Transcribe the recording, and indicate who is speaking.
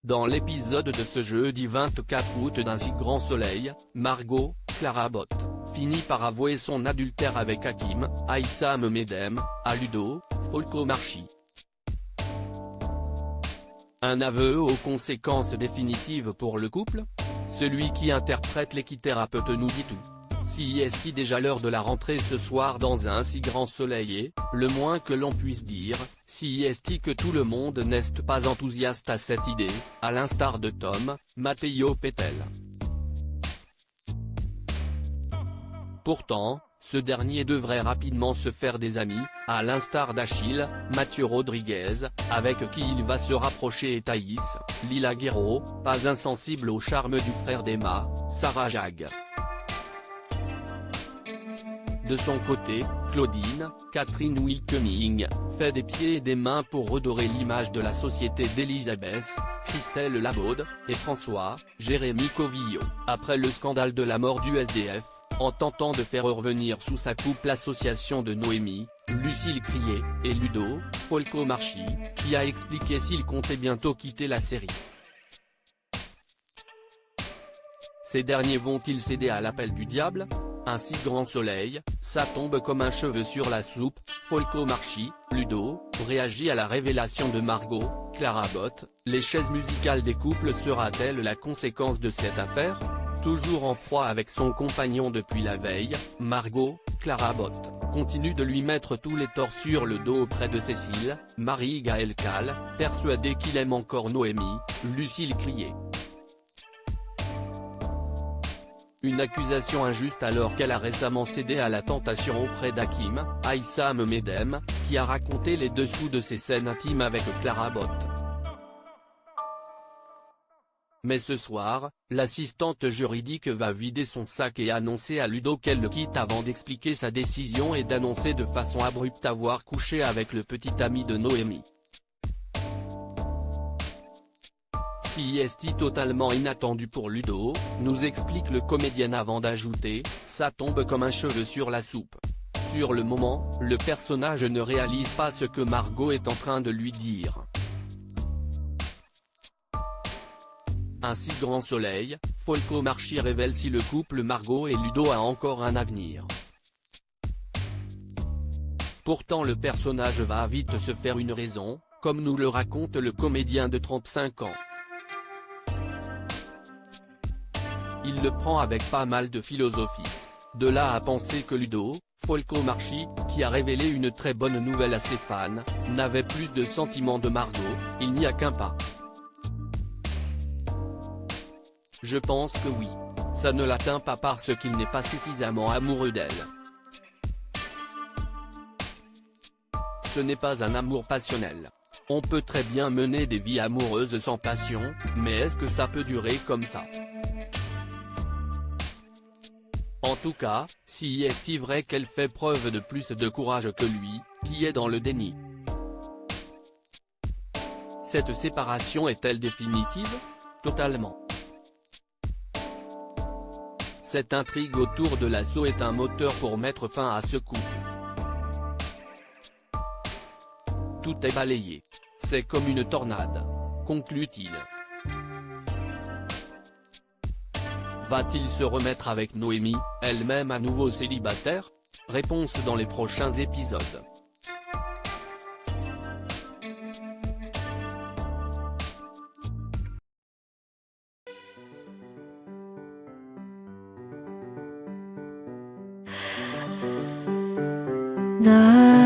Speaker 1: Dans l'épisode de ce jeudi 24 août d'Un si grand soleil, Margot, Clara Botte, finit par avouer son adultère avec Hakim, Aïssam Medem, à Ludo, Folcomarchi. Un aveu aux conséquences définitives pour le couple? Celui qui interprète l'équithérapeute nous dit tout. Si est-il déjà l'heure de la rentrée ce soir dans Un si grand soleil et, le moins que l'on puisse dire, si est-il que tout le monde n'est pas enthousiaste à cette idée, à l'instar de Tom, Matteo Pettel. Pourtant, ce dernier devrait rapidement se faire des amis, à l'instar d'Achille, Mathieu Rodriguez, avec qui il va se rapprocher, et Thaïs, Lila Guerreau, pas insensible au charme du frère d'Emma, Sarah Jag. De son côté, Claudine, Catherine Wilkening, fait des pieds et des mains pour redorer l'image de la société d'Elisabeth, Christelle Labaude, et François, Jérémy Covillo, après le scandale de la mort du SDF, en tentant de faire revenir sous sa coupe l'association de Noémie, Lucille Crié, et Ludo, Folcomarchi, qui a expliqué s'il comptait bientôt quitter la série. Ces derniers vont-ils céder à l'appel du diable? Un si grand soleil, ça tombe comme un cheveu sur la soupe. Folcomarchi, Ludo, réagit à la révélation de Margot, Clara Botte. Les chaises musicales des couples sera-t-elle la conséquence de cette affaire? Toujours en froid avec son compagnon depuis la veille, Margot, Clara Botte, continue de lui mettre tous les torts sur le dos auprès de Cécile, Marie-Gaëlle Calle, persuadée qu'il aime encore Noémie, Lucille Crié. Une accusation injuste alors qu'elle a récemment cédé à la tentation auprès d'Hakim, Aïssam Medem, qui a raconté les dessous de ses scènes intimes avec Clara Botte. Mais ce soir, l'assistante juridique va vider son sac et annoncer à Ludo qu'elle le quitte avant d'expliquer sa décision et d'annoncer de façon abrupte avoir couché avec le petit ami de Noémie. Si est totalement inattendu pour Ludo, nous explique le comédien avant d'ajouter, ça tombe comme un cheveu sur la soupe. Sur le moment, le personnage ne réalise pas ce que Margot est en train de lui dire. Un si grand soleil, Folcomarchi révèle si le couple Margot et Ludo a encore un avenir. Pourtant le personnage va vite se faire une raison, comme nous le raconte le comédien de 35 ans. Il le prend avec pas mal de philosophie. De là à penser que Ludo, Folcomarchi, qui a révélé une très bonne nouvelle à ses fans, n'avait plus de sentiments de Margot, il n'y a qu'un pas. Je pense que oui. Ça ne l'atteint pas parce qu'il n'est pas suffisamment amoureux d'elle. Ce n'est pas un amour passionnel. On peut très bien mener des vies amoureuses sans passion, mais est-ce que ça peut durer comme ça? En tout cas, si est-il vrai qu'elle fait preuve de plus de courage que lui, qui est dans le déni. Cette séparation est-elle définitive? Totalement. Cette intrigue autour de l'assaut est un moteur pour mettre fin à ce couple. Tout est balayé. C'est comme une tornade. Conclut-il. Va-t-il se remettre avec Noémie, elle-même à nouveau célibataire? Réponse dans les prochains épisodes.
Speaker 2: 나